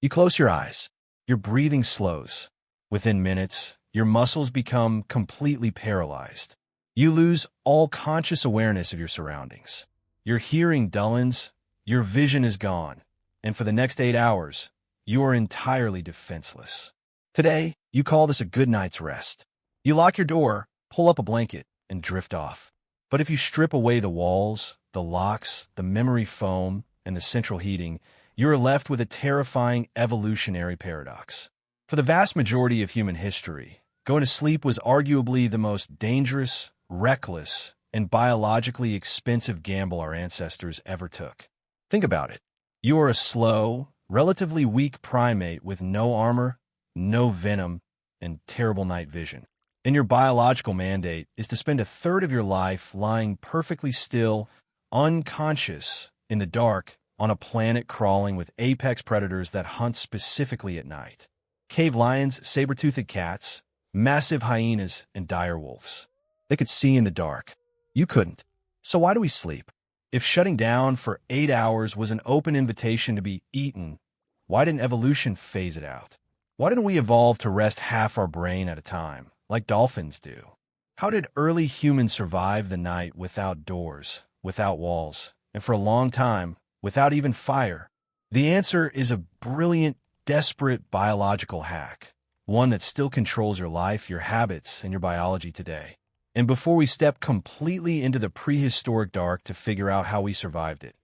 You close your eyes. Your breathing slows. Within minutes, your muscles become completely paralyzed. You lose all conscious awareness of your surroundings. Your hearing dullens, your vision is gone, and for the next 8 hours, you are entirely defenseless. Today, you call this a good night's rest. You lock your door, pull up a blanket, and drift off. But if you strip away the walls, the locks, the memory foam, and the central heating, you are left with a terrifying evolutionary paradox. For the vast majority of human history, going to sleep was arguably the most dangerous, reckless, and biologically expensive gamble our ancestors ever took. Think about it. You are a slow, relatively weak primate with no armor, no venom, and terrible night vision. And your biological mandate is to spend a third of your life lying perfectly still, unconscious, in the dark, on a planet crawling with apex predators that hunt specifically at night. Cave lions, saber-toothed cats, massive hyenas, and dire wolves. They could see in the dark. You couldn't. So why do we sleep? If shutting down for 8 hours was an open invitation to be eaten, why didn't evolution phase it out? Why didn't we evolve to rest half our brain at a time, like dolphins do? How did early humans survive the night without doors, without walls, and for a long time, without even fire? The answer is a brilliant, desperate biological hack, one that still controls your life, your habits, and your biology today. And before we step completely into the prehistoric dark to figure out how we survived it,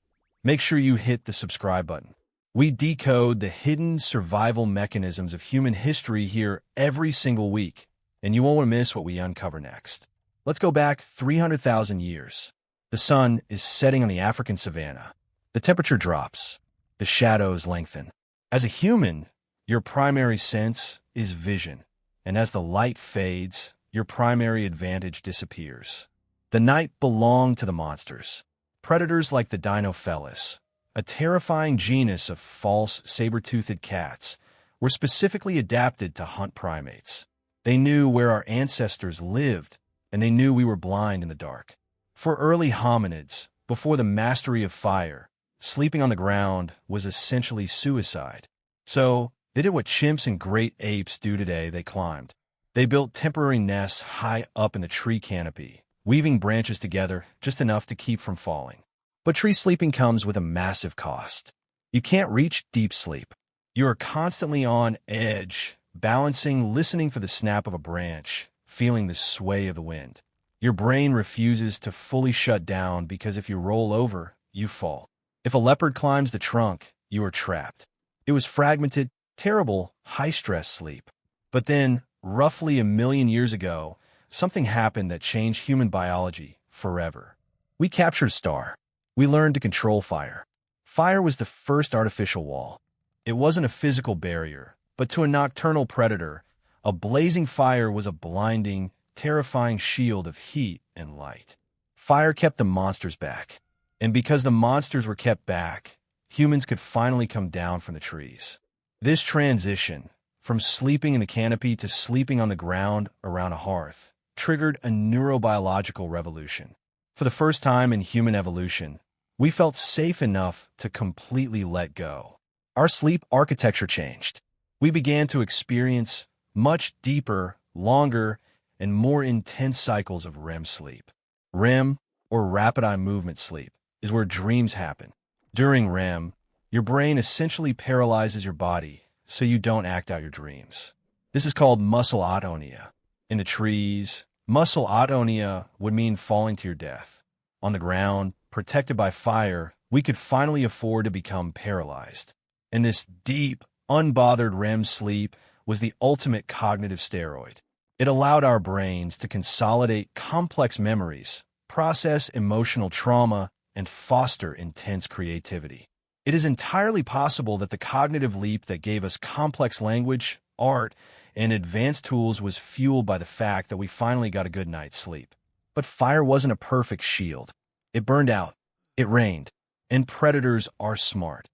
make sure you hit the subscribe button. We decode the hidden survival mechanisms of human history here every single week, and you won't want to miss what we uncover next. Let's go back 300,000 years. The sun is setting on the African savanna. The temperature drops. The shadows lengthen. As a human, your primary sense is vision, and as the light fades, your primary advantage disappears. The night belonged to the monsters. Predators like the Dinofelis, a terrifying genus of false saber-toothed cats, were specifically adapted to hunt primates. They knew where our ancestors lived, and they knew we were blind in the dark. For early hominids, before the mastery of fire, sleeping on the ground was essentially suicide. So, they did what chimps and great apes do today: they climbed. They built temporary nests high up in the tree canopy, weaving branches together just enough to keep from falling. But tree sleeping comes with a massive cost. You can't reach deep sleep. You are constantly on edge, balancing, listening for the snap of a branch, feeling the sway of the wind. Your brain refuses to fully shut down because if you roll over, you fall. If a leopard climbs the trunk, you are trapped. It was fragmented, terrible, high-stress sleep. But then, roughly 1 million years ago, something happened that changed human biology forever. We captured a star. We learned to control fire. Fire was the first artificial wall. It wasn't a physical barrier, but to a nocturnal predator, a blazing fire was a blinding, terrifying shield of heat and light. Fire kept the monsters back. And because the monsters were kept back, humans could finally come down from the trees. This transition, from sleeping in the canopy to sleeping on the ground around a hearth, triggered a neurobiological revolution. For the first time in human evolution, we felt safe enough to completely let go. Our sleep architecture changed. We began to experience much deeper, longer, and more intense cycles of REM sleep. REM, or rapid eye movement sleep, is where dreams happen. During REM, your brain essentially paralyzes your body so you don't act out your dreams. This is called muscle atonia. In the trees, muscle atonia would mean falling to your death. On the ground, protected by fire, we could finally afford to become paralyzed. And this deep, unbothered REM sleep was the ultimate cognitive steroid. It allowed our brains to consolidate complex memories, process emotional trauma, and foster intense creativity. It is entirely possible that the cognitive leap that gave us complex language, art, and advanced tools was fueled by the fact that we finally got a good night's sleep. But fire wasn't a perfect shield. It burned out. It rained. And predators are smart.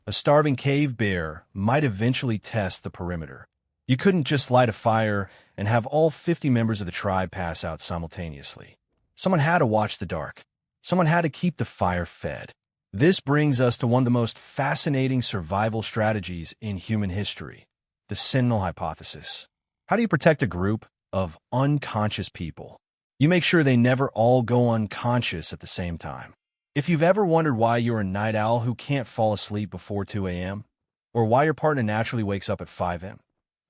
A starving cave bear might eventually test the perimeter. You couldn't just light a fire and have all 50 members of the tribe pass out simultaneously. Someone had to watch the dark. Someone had to keep the fire fed. This brings us to one of the most fascinating survival strategies in human history, the Sentinel hypothesis. How do you protect a group of unconscious people? You make sure they never all go unconscious at the same time. If you've ever wondered why you're a night owl who can't fall asleep before 2 a.m., or why your partner naturally wakes up at 5 a.m.,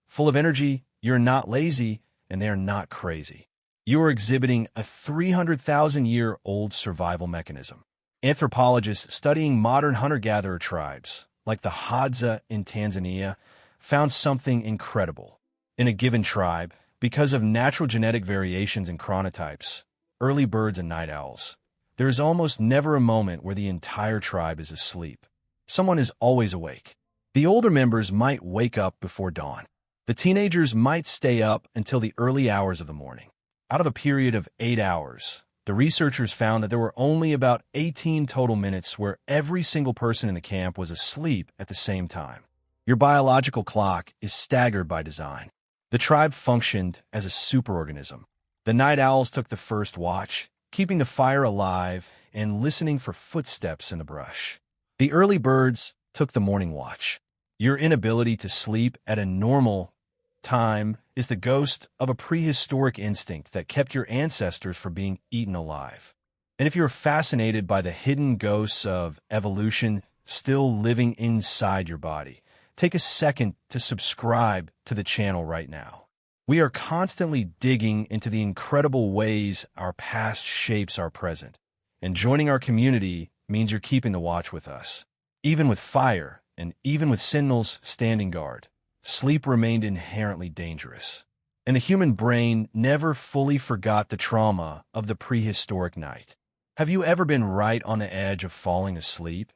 full of energy, you're not lazy, and they're not crazy. You are exhibiting a 300,000-year-old survival mechanism. Anthropologists studying modern hunter-gatherer tribes, like the Hadza in Tanzania, found something incredible. In a given tribe, because of natural genetic variations in chronotypes, early birds and night owls, there is almost never a moment where the entire tribe is asleep. Someone is always awake. The older members might wake up before dawn. The teenagers might stay up until the early hours of the morning. Out of a period of 8 hours, the researchers found that there were only about 18 total minutes where every single person in the camp was asleep at the same time. Your biological clock is staggered by design. The tribe functioned as a superorganism. The night owls took the first watch, keeping the fire alive and listening for footsteps in the brush. The early birds took the morning watch. Your inability to sleep at a normal time is the ghost of a prehistoric instinct that kept your ancestors from being eaten alive. And if you're fascinated by the hidden ghosts of evolution still living inside your body, take a second to subscribe to the channel right now. We are constantly digging into the incredible ways our past shapes our present, and joining our community means you're keeping the watch with us. Even with fire, and even with sentinels standing guard, sleep remained inherently dangerous. And the human brain never fully forgot the trauma of the prehistoric night. Have you ever been right on the edge of falling asleep,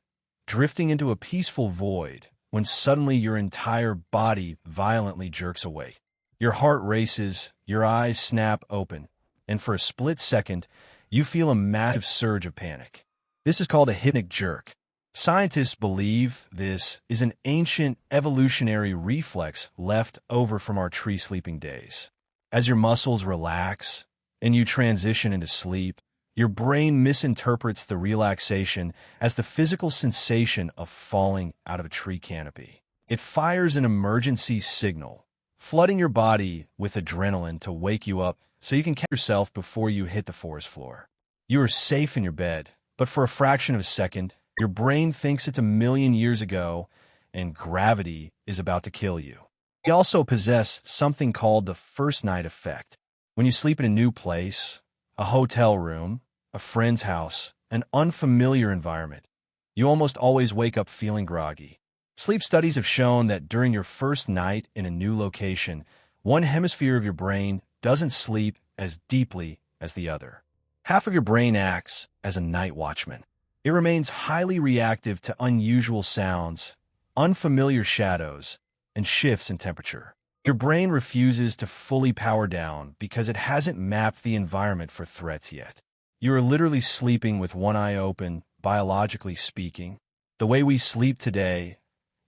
drifting into a peaceful void, when suddenly your entire body violently jerks awake? Your heart races, your eyes snap open, and for a split second, you feel a massive surge of panic. This is called a hypnic jerk. Scientists believe this is an ancient evolutionary reflex left over from our tree-sleeping days. As your muscles relax and you transition into sleep, your brain misinterprets the relaxation as the physical sensation of falling out of a tree canopy. It fires an emergency signal, flooding your body with adrenaline to wake you up so you can catch yourself before you hit the forest floor. You are safe in your bed, but for a fraction of a second, your brain thinks it's a million years ago and gravity is about to kill you. We also possess something called the first night effect. When you sleep in a new place, a hotel room, a friend's house, an unfamiliar environment, you almost always wake up feeling groggy. Sleep studies have shown that during your first night in a new location, one hemisphere of your brain doesn't sleep as deeply as the other. Half of your brain acts as a night watchman. It remains highly reactive to unusual sounds, unfamiliar shadows, and shifts in temperature. Your brain refuses to fully power down because it hasn't mapped the environment for threats yet. You are literally sleeping with one eye open, biologically speaking. The way we sleep today,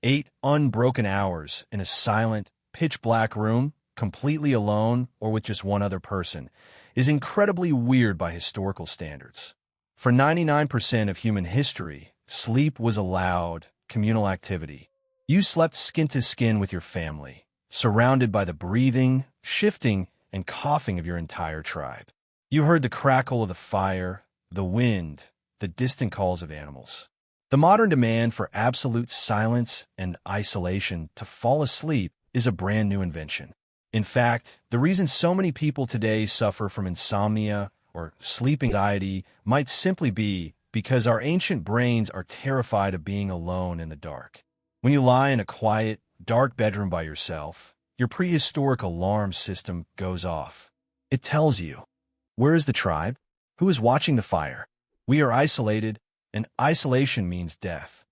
8 unbroken hours in a silent, pitch-black room, completely alone or with just one other person, is incredibly weird by historical standards. For 99% of human history, sleep was allowed communal activity. You slept skin to skin with your family, surrounded by the breathing, shifting, and coughing of your entire tribe. You heard the crackle of the fire, the wind, the distant calls of animals. The modern demand for absolute silence and isolation to fall asleep is a brand new invention. In fact, the reason so many people today suffer from insomnia or sleep anxiety might simply be because our ancient brains are terrified of being alone in the dark. When you lie in a quiet, dark bedroom by yourself, your prehistoric alarm system goes off. It tells you, where is the tribe? Who is watching the fire? We are isolated, and isolation means death.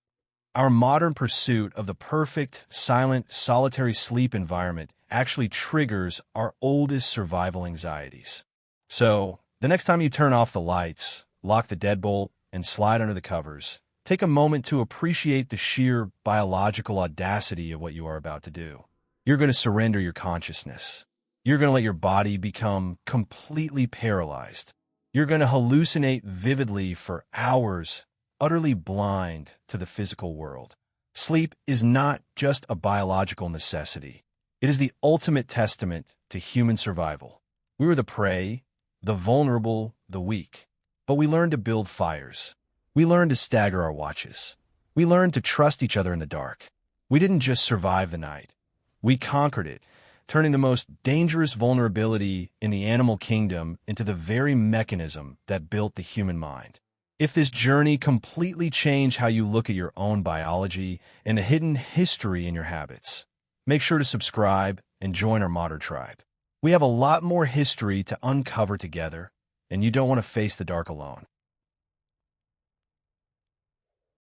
Our modern pursuit of the perfect, silent, solitary sleep environment actually triggers our oldest survival anxieties. So, the next time you turn off the lights, lock the deadbolt, and slide under the covers, take a moment to appreciate the sheer biological audacity of what you are about to do. You're going to surrender your consciousness. You're going to let your body become completely paralyzed. You're going to hallucinate vividly for hours utterly blind to the physical world. Sleep is not just a biological necessity. It is the ultimate testament to human survival. We were the prey, the vulnerable, the weak. But we learned to build fires. We learned to stagger our watches. We learned to trust each other in the dark. We didn't just survive the night. We conquered it, turning the most dangerous vulnerability in the animal kingdom into the very mechanism that built the human mind. If this journey completely changed how you look at your own biology and the hidden history in your habits, make sure to subscribe and join our modern tribe. We have a lot more history to uncover together, and you don't want to face the dark alone.